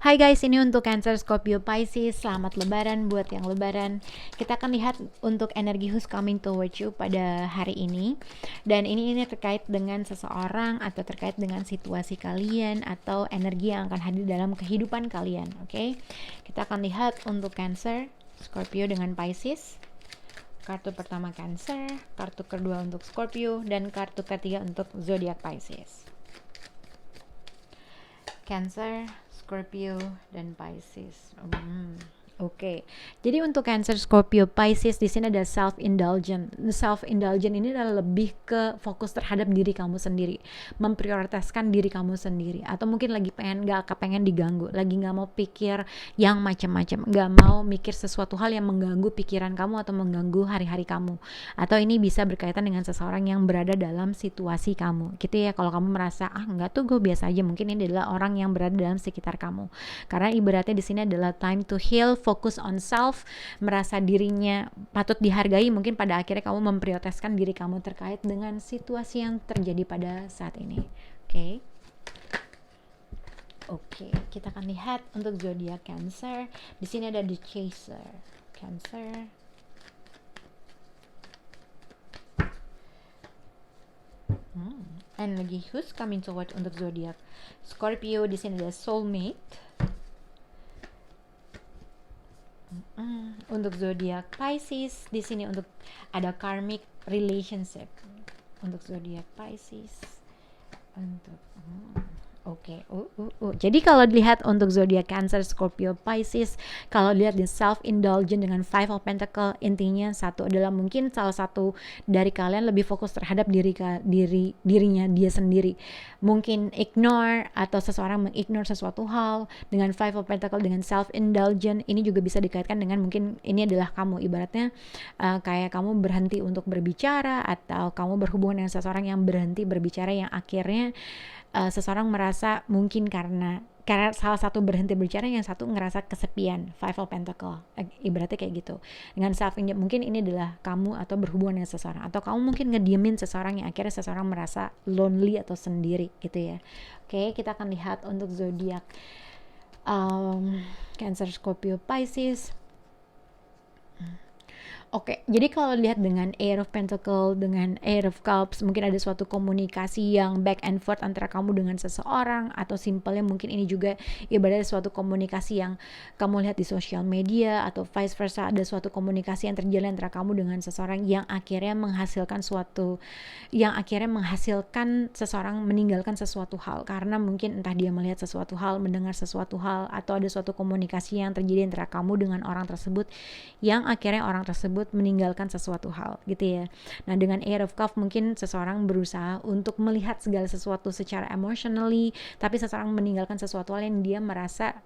Hai guys, ini untuk Cancer, Scorpio, Pisces. Selamat Lebaran buat yang Lebaran. Kita akan lihat untuk energi who's coming towards you pada hari ini. Dan ini terkait dengan seseorang atau terkait dengan situasi kalian atau energi yang akan hadir dalam kehidupan kalian. Oke, kita akan lihat untuk Cancer, Scorpio dengan Pisces. Kartu pertama Cancer, kartu kedua untuk Scorpio, dan kartu ketiga untuk zodiak Pisces. Cancer, Scorpio, dan Pisces. Oke. Jadi untuk Cancer, Scorpio, Pisces di sini ada self-indulgent. Self-indulgent ini adalah lebih ke fokus terhadap diri kamu sendiri, memprioritaskan diri kamu sendiri, atau mungkin lagi gak kepengen diganggu, lagi gak mau pikir yang macam-macam, gak mau mikir sesuatu hal yang mengganggu pikiran kamu atau mengganggu hari-hari kamu. Atau ini bisa berkaitan dengan seseorang yang berada dalam situasi kamu, gitu ya. Kalau kamu merasa enggak tuh gue biasa aja, mungkin ini adalah orang yang berada dalam sekitar kamu. Karena ibaratnya di sini adalah time to heal, fokus on self, merasa dirinya patut dihargai. Mungkin pada akhirnya kamu memprioritaskan diri kamu terkait dengan situasi yang terjadi pada saat ini. Oke, kita akan lihat untuk zodiak Cancer. Di sini ada The Chaser. Cancer. Energi who's coming toward untuk zodiak Scorpio. Di sini ada Soulmate. Untuk zodiak Pisces, di sini untuk ada karmic relationship. Untuk zodiak Pisces, untuk Jadi kalau dilihat untuk zodiak Cancer, Scorpio, Pisces, kalau dilihat di self-indulgent dengan Five of Pentacles, intinya satu adalah mungkin salah satu dari kalian lebih fokus terhadap dirinya dia sendiri. Mungkin ignore atau seseorang mengignore sesuatu hal. Dengan Five of Pentacles, dengan self-indulgent, ini juga bisa dikaitkan dengan mungkin ini adalah kamu, ibaratnya kayak kamu berhenti untuk berbicara, atau kamu berhubungan dengan seseorang yang berhenti berbicara, yang akhirnya seseorang merasa mungkin karena salah satu berhenti berbicara, yang satu ngerasa kesepian. Five of Pentacles, ibaratnya kayak gitu. Dengan self-indulgent, mungkin ini adalah kamu atau berhubungan dengan seseorang, atau kamu mungkin ngediemin seseorang yang akhirnya seseorang merasa lonely atau sendiri gitu ya. Oke, kita akan lihat untuk zodiak Cancer, Scorpio, Pisces. Oke, jadi kalau lihat dengan Air of Pentacles, dengan Air of Cups, mungkin ada suatu komunikasi yang back and forth antara kamu dengan seseorang, atau simpelnya mungkin ini juga ibaratnya suatu komunikasi yang kamu lihat di sosial media, atau vice versa, ada suatu komunikasi yang terjalin antara kamu dengan seseorang yang akhirnya menghasilkan seseorang meninggalkan sesuatu hal, karena mungkin entah dia melihat sesuatu hal, mendengar sesuatu hal, atau ada suatu komunikasi yang terjadi antara kamu dengan orang tersebut, yang akhirnya orang tersebut meninggalkan sesuatu hal gitu ya. Nah, dengan Air of Cups, mungkin seseorang berusaha untuk melihat segala sesuatu secara emotionally, tapi seseorang meninggalkan sesuatu hal yang dia merasa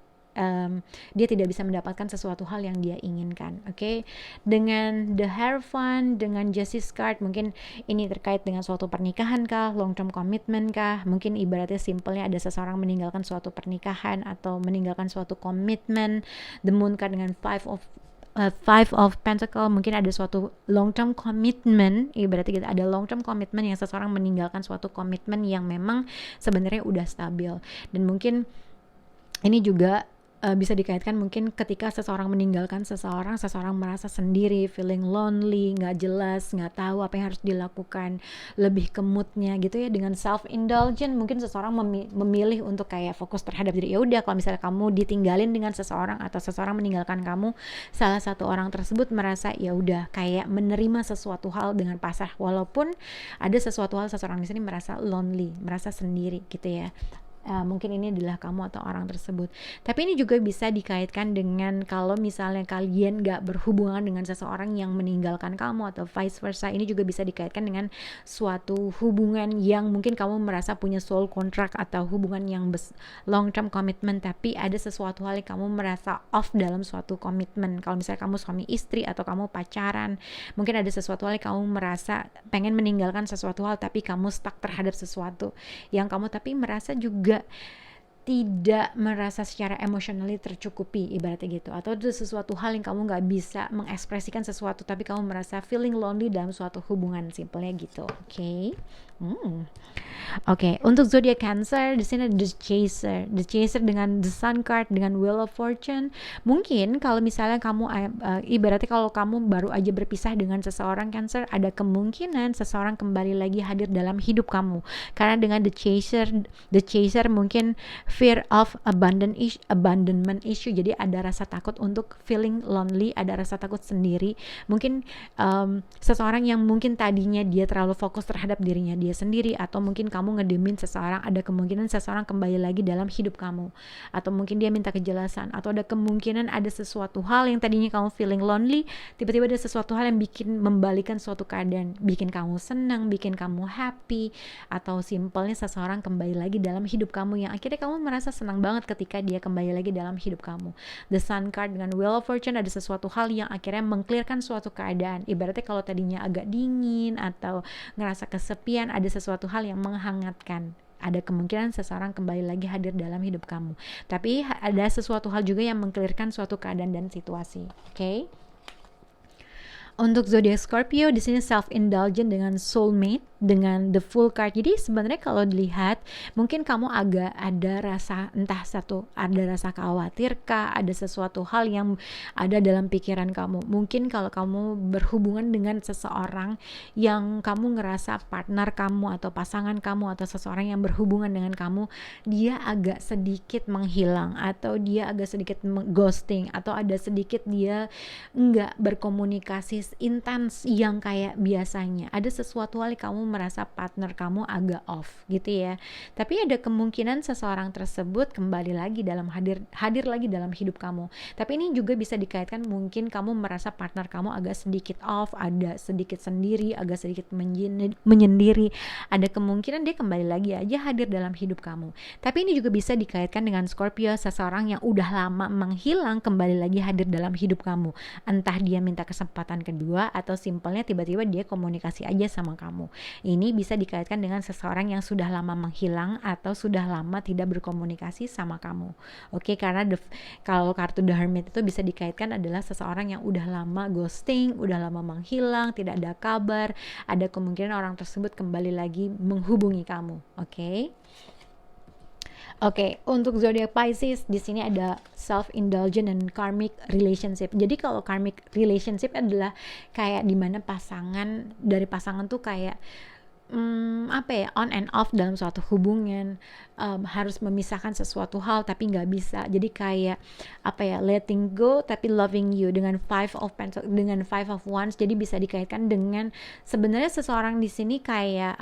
dia tidak bisa mendapatkan sesuatu hal yang dia inginkan. Oke. Dengan The Hierophant, dengan Justice card, mungkin ini terkait dengan suatu pernikahan kah, long term commitment kah, mungkin ibaratnya simpelnya ada seseorang meninggalkan suatu pernikahan atau meninggalkan suatu komitmen. The Moon card dengan Five of Pentacles, mungkin ada suatu long term commitment, berarti ada long term commitment yang seseorang meninggalkan suatu komitmen yang memang sebenarnya udah stabil. Dan mungkin ini juga bisa dikaitkan mungkin ketika seseorang meninggalkan seseorang merasa sendiri, feeling lonely, gak jelas, gak tahu apa yang harus dilakukan, lebih ke moodnya gitu ya. Dengan self-indulgent, mungkin seseorang memilih untuk kayak fokus terhadap diri. Ya udah, kalau misalnya kamu ditinggalin dengan seseorang atau seseorang meninggalkan kamu, salah satu orang tersebut merasa ya udah kayak menerima sesuatu hal dengan pasrah, walaupun ada sesuatu hal seseorang di sini merasa lonely, merasa sendiri gitu ya. Mungkin ini adalah kamu atau orang tersebut. Tapi ini juga bisa dikaitkan dengan kalau misalnya kalian gak berhubungan dengan seseorang yang meninggalkan kamu, atau vice versa. Ini juga bisa dikaitkan dengan suatu hubungan yang mungkin kamu merasa punya soul contract, atau hubungan yang long term commitment, tapi ada sesuatu hal yang kamu merasa off dalam suatu komitmen. Kalau misalnya kamu suami istri atau kamu pacaran, mungkin ada sesuatu hal yang kamu merasa pengen meninggalkan sesuatu hal, tapi kamu stuck terhadap sesuatu yang kamu tapi merasa juga tidak merasa secara emotionally tercukupi, ibaratnya gitu, atau itu sesuatu hal yang kamu nggak bisa mengekspresikan sesuatu tapi kamu merasa feeling lonely dalam suatu hubungan, simpelnya gitu. Oke, untuk zodiak Cancer di sini ada The Chaser dengan The Sun card dengan Wheel of Fortune. Mungkin kalau misalnya kamu ibaratnya kalau kamu baru aja berpisah dengan seseorang Cancer, ada kemungkinan seseorang kembali lagi hadir dalam hidup kamu. Karena dengan The Chaser mungkin fear of abandonment issue. Jadi ada rasa takut untuk feeling lonely, ada rasa takut sendiri. Mungkin seseorang yang mungkin tadinya dia terlalu fokus terhadap dirinya dia sendiri, atau mungkin kamu ngedemin seseorang, ada kemungkinan seseorang kembali lagi dalam hidup kamu, atau mungkin dia minta kejelasan, atau ada kemungkinan ada sesuatu hal yang tadinya kamu feeling lonely, tiba-tiba ada sesuatu hal yang bikin membalikan suatu keadaan, bikin kamu senang, bikin kamu happy, atau simpelnya seseorang kembali lagi dalam hidup kamu yang akhirnya kamu merasa senang banget ketika dia kembali lagi dalam hidup kamu. The Sun card dengan Wheel of Fortune, ada sesuatu hal yang akhirnya mengclearkan suatu keadaan. Ibaratnya kalau tadinya agak dingin atau ngerasa kesepian, ada sesuatu hal yang menghangatkan. Ada kemungkinan seseorang kembali lagi hadir dalam hidup kamu. Tapi ada sesuatu hal juga yang mengclearkan suatu keadaan dan situasi. Oke? Untuk zodiak Scorpio di sini self-indulgent dengan soulmate dengan the Fool card. Jadi sebenarnya kalau dilihat mungkin kamu agak ada rasa ada rasa khawatir kah, ada sesuatu hal yang ada dalam pikiran kamu. Mungkin kalau kamu berhubungan dengan seseorang yang kamu ngerasa partner kamu atau pasangan kamu atau seseorang yang berhubungan dengan kamu, dia agak sedikit menghilang atau dia agak sedikit ghosting atau ada sedikit dia nggak berkomunikasi intens yang kayak biasanya. Ada sesuatu hal kamu merasa partner kamu agak off gitu ya. Tapi ada kemungkinan seseorang tersebut kembali lagi dalam hadir lagi dalam hidup kamu. Tapi ini juga bisa dikaitkan mungkin kamu merasa partner kamu agak sedikit off, ada sedikit sendiri, agak sedikit menyendiri. Ada kemungkinan dia kembali lagi aja hadir dalam hidup kamu. Tapi ini juga bisa dikaitkan dengan Scorpio, seseorang yang udah lama menghilang kembali lagi hadir dalam hidup kamu. Entah dia minta kesempatan kedua atau simpelnya tiba-tiba dia komunikasi aja sama kamu. Ini bisa dikaitkan dengan seseorang yang sudah lama menghilang atau sudah lama tidak berkomunikasi sama kamu. Oke, karena kalau kartu The Hermit itu bisa dikaitkan adalah seseorang yang udah lama ghosting, udah lama menghilang, tidak ada kabar, ada kemungkinan orang tersebut kembali lagi menghubungi kamu. Oke, untuk zodiak Pisces di sini ada self-indulgent dan karmic relationship. Jadi kalau karmic relationship adalah kayak dimana pasangan tuh kayak on and off dalam suatu hubungan, harus memisahkan sesuatu hal tapi nggak bisa. Jadi kayak letting go tapi loving you dengan Five of Wands. Jadi bisa dikaitkan dengan sebenarnya seseorang di sini kayak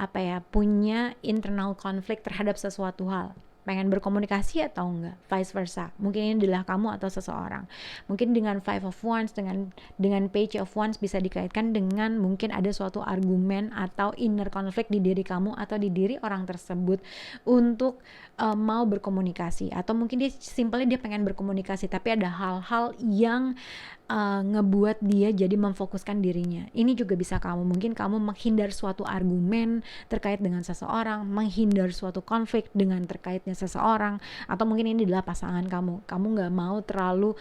punya internal konflik terhadap sesuatu hal, pengen berkomunikasi atau enggak, vice versa. Mungkin ini adalah kamu atau seseorang. Mungkin dengan Five of Wands dengan Page of Wands bisa dikaitkan dengan mungkin ada suatu argumen atau inner conflict di diri kamu atau di diri orang tersebut untuk mau berkomunikasi, atau mungkin dia pengen berkomunikasi tapi ada hal-hal yang ngebuat dia jadi memfokuskan dirinya. Ini juga bisa mungkin kamu menghindar suatu argumen terkait dengan seseorang, menghindar suatu konflik dengan terkaitnya seseorang, atau mungkin ini adalah pasangan kamu nggak mau terlalu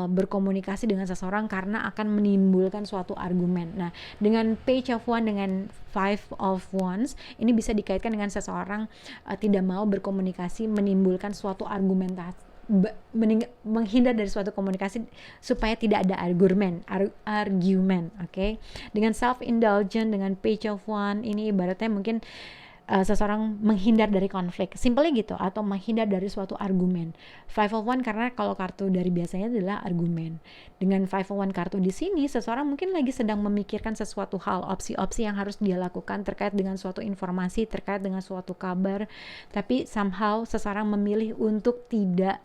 berkomunikasi dengan seseorang karena akan menimbulkan suatu argumen. Nah, dengan Page of Wands dengan Five of Wands ini bisa dikaitkan dengan seseorang tidak mau berkomunikasi, menimbulkan suatu argumentasi, menghindar dari suatu komunikasi supaya tidak ada argumen. Oke. Dengan self-indulgent dengan Page of Wands ini ibaratnya mungkin seseorang menghindar dari konflik, simpelnya gitu, atau menghindar dari suatu argumen. Five of Wands karena kalau kartu dari biasanya adalah argumen. Dengan Five of Wands kartu di sini, seseorang mungkin lagi sedang memikirkan sesuatu hal, opsi-opsi yang harus dia lakukan terkait dengan suatu informasi, terkait dengan suatu kabar, tapi somehow seseorang memilih untuk tidak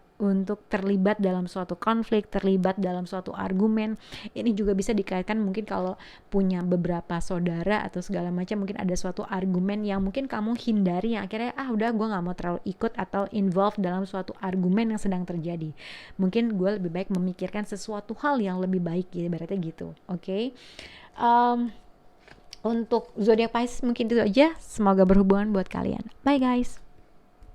terlibat dalam suatu konflik, terlibat dalam suatu argumen. Ini juga bisa dikaitkan mungkin kalau punya beberapa saudara atau segala macam, mungkin ada suatu argumen yang mungkin kamu hindari, yang akhirnya udah gue gak mau terlalu ikut atau involved dalam suatu argumen yang sedang terjadi. Mungkin gue lebih baik memikirkan sesuatu hal yang lebih baik, ibaratnya gitu. Untuk zodiak Pisces mungkin itu aja. Semoga berhubungan buat kalian. Bye guys.